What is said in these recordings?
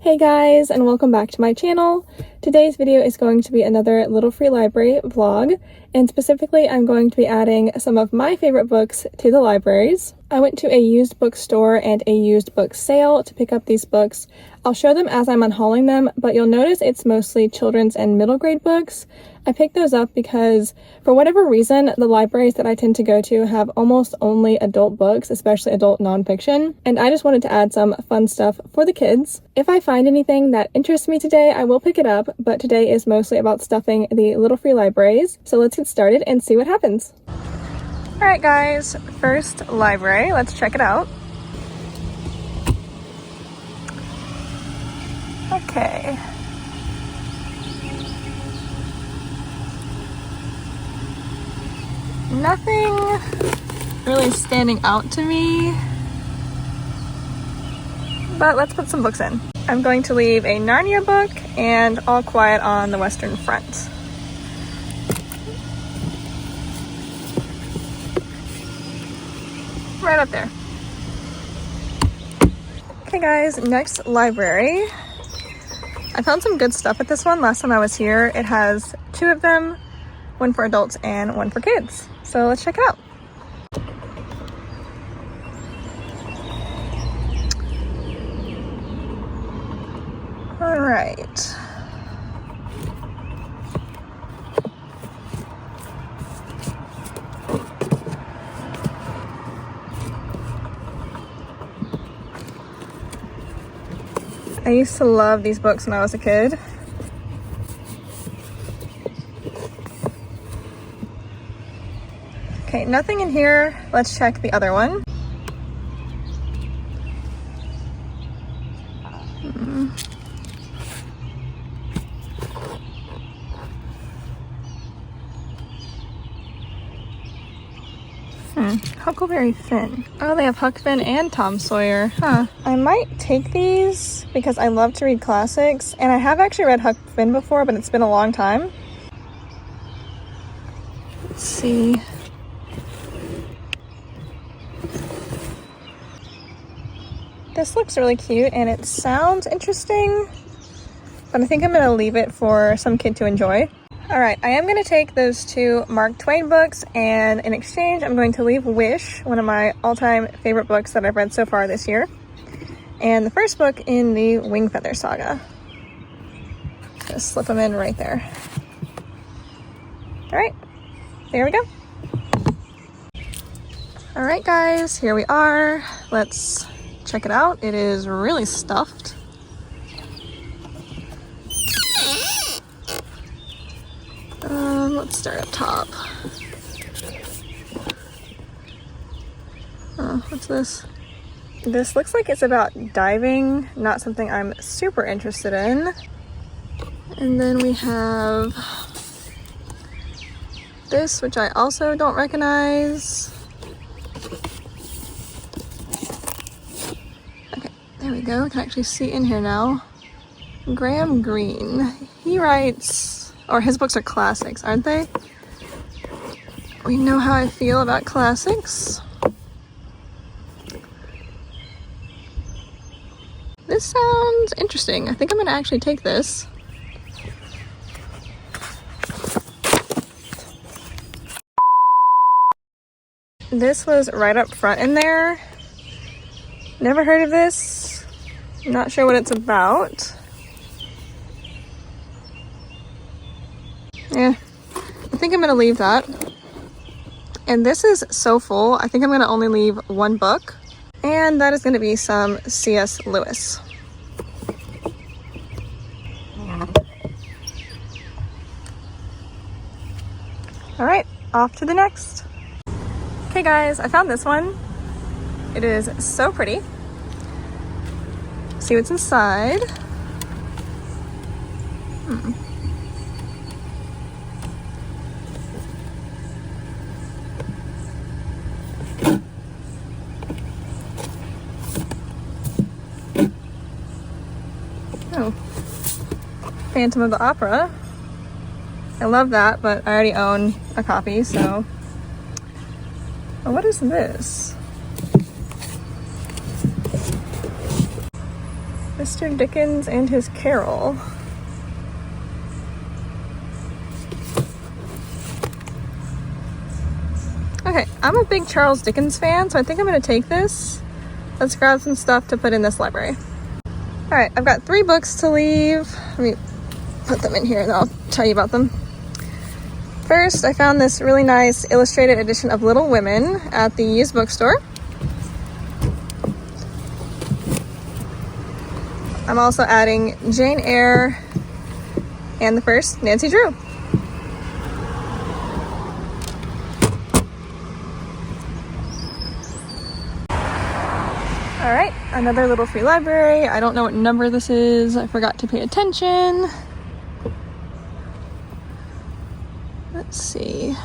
Hey guys, and welcome back to my channel. Today's video is going to be another Little Free Library vlog, and specifically I'm going to be adding some of my favorite books to the libraries. I went to a used bookstore and a used book sale to pick up these books. I'll show them as I'm unhauling them, but you'll notice it's mostly children's and middle grade books. I picked those up because, for whatever reason, the libraries that I tend to go to have almost only adult books, especially adult nonfiction, and I just wanted to add some fun stuff for the kids. If I find anything that interests me today, I will pick it up, but today is mostly about stuffing the Little Free Libraries, so let's get started and see what happens. Alright guys, first library, let's check it out. Okay. Nothing really standing out to me, but let's put some books in. I'm going to leave a Narnia book and All Quiet on the Western Front. Right up there. Okay guys, next library. I found some good stuff at this one last time I was here. It has two of them, one for adults and one for kids. So let's check it out. All right. I used to love these books when I was a kid. Okay, nothing in here. Let's check the other one. Huckleberry Finn. Oh, they have Huck Finn and Tom Sawyer. Huh. I might take these because I love to read classics, and I have actually read Huck Finn before, but it's been a long time. Let's see. This looks really cute and it sounds interesting, but I think I'm gonna leave it for some kid to enjoy. All right, I am gonna take those two Mark Twain books, and in exchange, I'm going to leave Wish, one of my all-time favorite books that I've read so far this year, and the first book in the Wingfeather saga. Just slip them in right there. All right, there we go. All right, guys, here we are. Let's check it out. It is really stuffed. Let's start up top. Oh, what's this? This looks like it's about diving, not something I'm super interested in. And then we have this, which I also don't recognize. Okay, there we go. I can actually see in here now. Graham Greene. He writes, or his books are classics, aren't they? We know how I feel about classics. This sounds interesting. I think I'm gonna actually take this. This was right up front in there. Never heard of this. Not sure what it's about. Yeah, I think I'm gonna leave that. And this is so full, I think I'm gonna only leave one book, and that is gonna be some C.S. Lewis. All right, off to the next. Okay guys, I found this one. It is so pretty. See what's inside. Oh, Phantom of the Opera. I love that, but I already own a copy, so. Oh, what is this? Mr. Dickens and his Carol. Okay, I'm a big Charles Dickens fan, so I think I'm gonna take this. Let's grab some stuff to put in this library. All right, I've got 3 books to leave. Let me put them in here and I'll tell you about them. First, I found this really nice illustrated edition of Little Women at the used bookstore. I'm also adding Jane Eyre and the first Nancy Drew. All right, another little free library. I don't know what number this is. I forgot to pay attention. Let's see.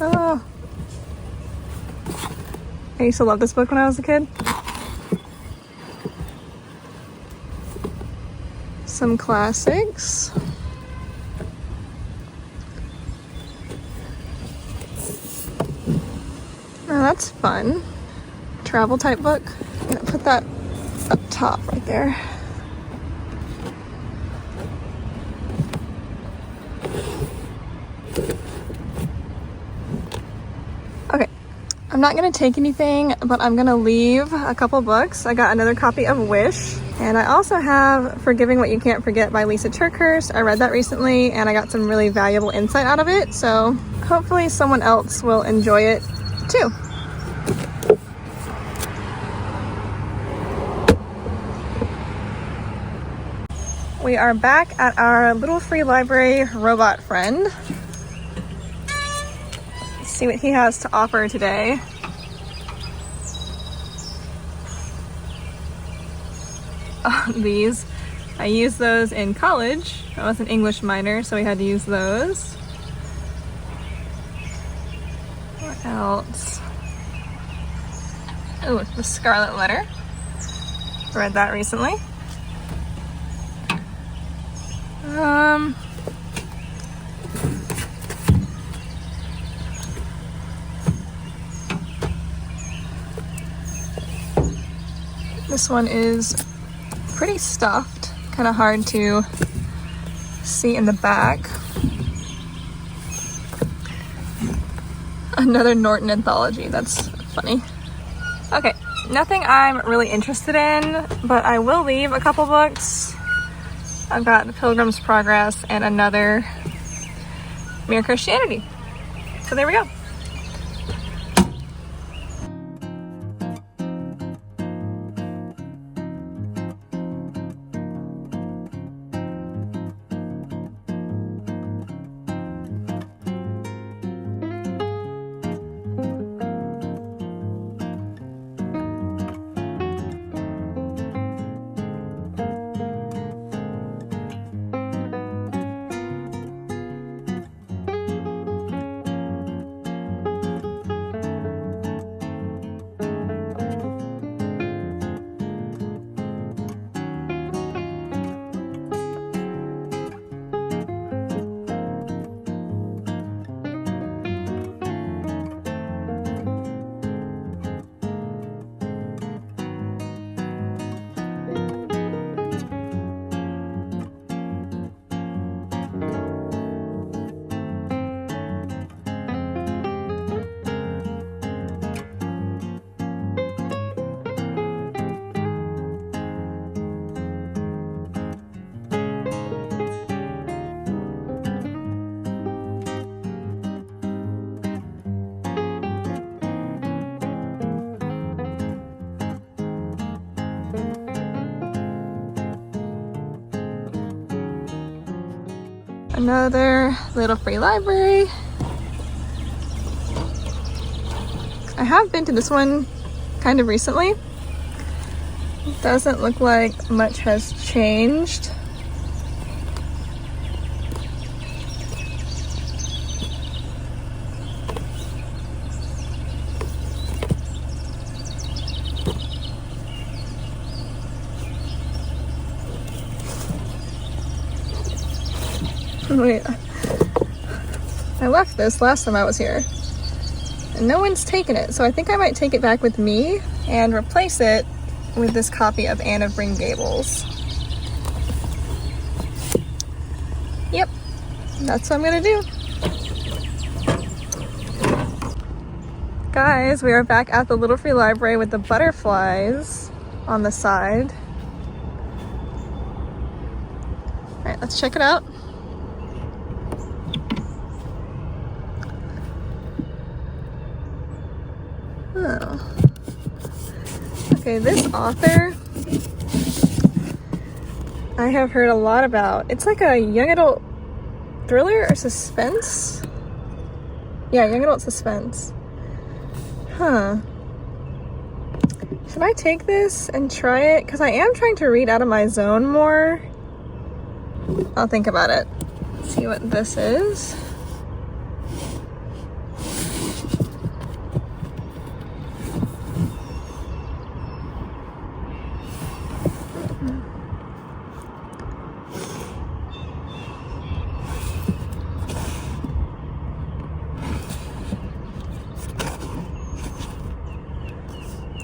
Oh. I used to love this book when I was a kid. Some classics. Oh, that's fun. Travel type book. I'm gonna put that up top right there. Okay, I'm not gonna take anything, but I'm gonna leave a couple books. I got another copy of Wish, and I also have Forgiving What You Can't Forget by Lisa Turkhurst. I read that recently, and I got some really valuable insight out of it, so hopefully someone else will enjoy it too. We are back at our little free library robot friend. Let's see what he has to offer today. Oh, these. I used those in college. I was an English minor, so we had to use those. What else? Oh, The Scarlet Letter. Read that recently. This one is pretty stuffed, kind of hard to see in the back. Another Norton anthology, that's funny. Okay, nothing I'm really interested in, but I will leave a couple books. I've got The Pilgrim's Progress and another Mere Christianity. So there we go. Another little free library. I have been to this one kind of recently. It doesn't look like much has changed. Wait, I left this last time I was here. And no one's taken it, so I think I might take it back with me and replace it with this copy of Anne of Green Gables. Yep, that's what I'm gonna do. Guys, we are back at the Little Free Library with the butterflies on the side. All right, let's check it out. Oh. Okay, this author I have heard a lot about. It's like a young adult thriller or suspense? Yeah, young adult suspense. Huh. Should I take this and try it? Because I am trying to read out of my zone more. I'll think about it. See what this is.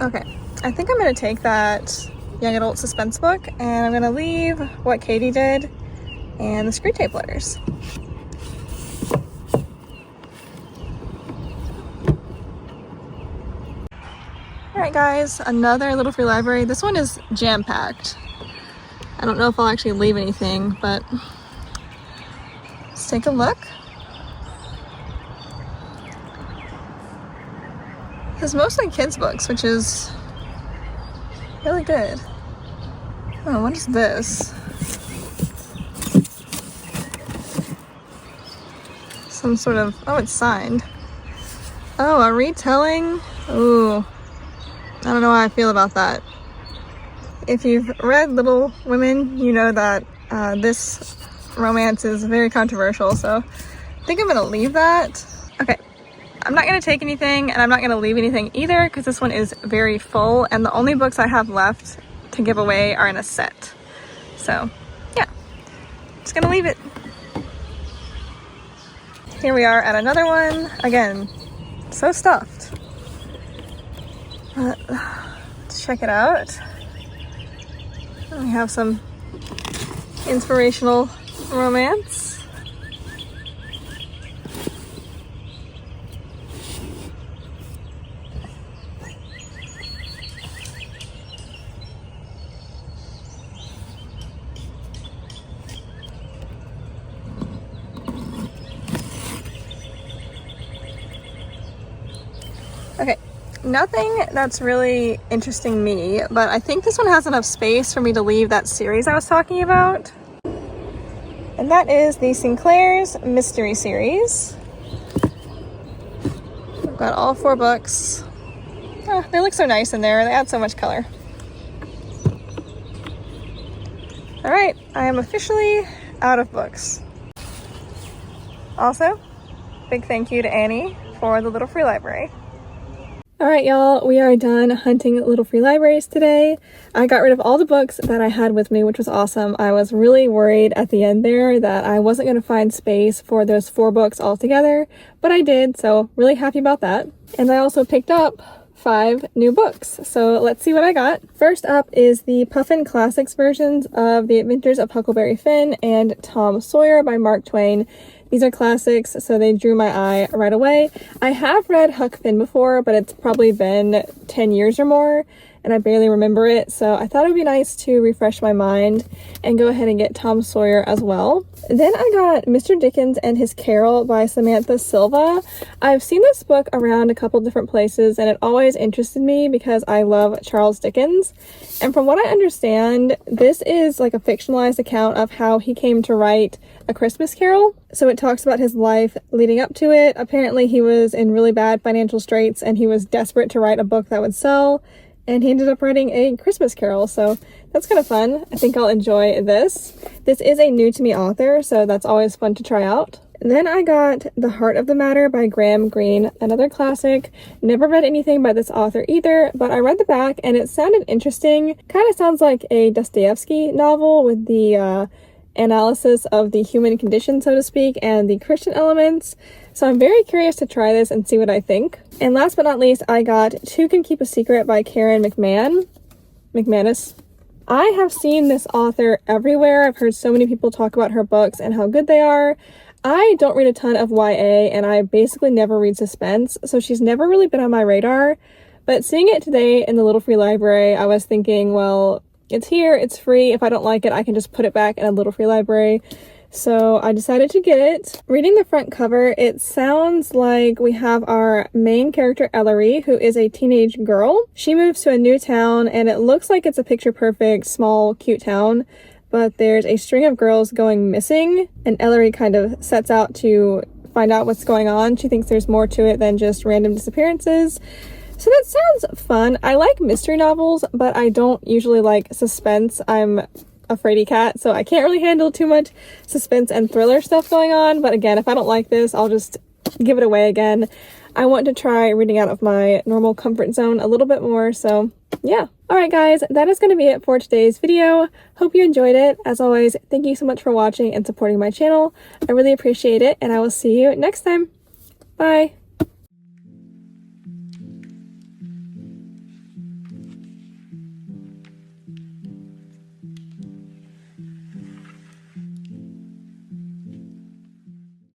Okay, I think I'm gonna take that young adult suspense book and I'm gonna leave What Katie Did and the Screw Tape Letters. Alright guys, another Little Free Library. This one is jam-packed. I don't know if I'll actually leave anything, but let's take a look. It's mostly kids' books, which is really good. Oh, what is this? Some sort of, oh, it's signed. Oh, a retelling? Ooh, I don't know how I feel about that. If you've read Little Women, you know that this romance is very controversial, so I think I'm gonna leave that. Okay. I'm not going to take anything and I'm not going to leave anything either because this one is very full and the only books I have left to give away are in a set. So yeah, just going to leave it. Here we are at another one. Again, so stuffed. Let's check it out. We have some inspirational romance. Okay, nothing that's really interesting me, but I think this one has enough space for me to leave that series I was talking about. And that is the Sinclair's Mystery Series. I've got all 4 books. Oh, they look so nice in there. They add so much color. All right, I am officially out of books. Also, big thank you to Annie for the Little Free Library. Alright y'all, we are done hunting Little Free Libraries today. I got rid of all the books that I had with me, which was awesome. I was really worried at the end there that I wasn't going to find space for those 4 books altogether, but I did, so really happy about that. And I also picked up 5 new books, so let's see what I got. First up is the Puffin Classics versions of The Adventures of Huckleberry Finn and Tom Sawyer by Mark Twain. These are classics, so they drew my eye right away. I have read Huck Finn before, but it's probably been 10 years or more, and I barely remember it, so I thought it would be nice to refresh my mind and go ahead and get Tom Sawyer as well. Then I got Mr. Dickens and His Carol by Samantha Silva. I've seen this book around a couple different places, and it always interested me because I love Charles Dickens. And from what I understand, this is like a fictionalized account of how he came to write A Christmas Carol. So it talks about his life leading up to it. Apparently he was in really bad financial straits and he was desperate to write a book that would sell. And he ended up writing A Christmas Carol, so that's kind of fun. I think I'll enjoy this. This is a new to me author, so that's always fun to try out. And then I got The Heart of the Matter by Graham Greene, another classic. Never read anything by this author either, but I read the back and it sounded interesting. Kind of sounds like a Dostoevsky novel with the analysis of the human condition, so to speak, and the Christian elements. So I'm very curious to try this and see what I think. And last but not least, I got Two Can Keep a Secret by Karen McManus. I have seen this author everywhere. I've heard so many people talk about her books and how good they are. I don't read a ton of YA, and I basically never read suspense, so she's never really been on my radar. But seeing it today in the Little Free Library, I was thinking, well, it's here, it's free. If I don't like it, I can just put it back in a Little Free Library. So I decided to get it. Reading the front cover, it sounds like we have our main character, Ellery, who is a teenage girl. She moves to a new town, and it looks like it's a picture-perfect, small, cute town. But there's a string of girls going missing, and Ellery kind of sets out to find out what's going on. She thinks there's more to it than just random disappearances. So that sounds fun. I like mystery novels, but I don't usually like suspense. I'm a fraidy cat, so I can't really handle too much suspense and thriller stuff going on. But again, if I don't like this, I'll just give it away again. I want to try reading out of my normal comfort zone a little bit more, so yeah. Alright guys, that is going to be it for today's video. Hope you enjoyed it. As always, thank you so much for watching and supporting my channel. I really appreciate it, and I will see you next time. Bye!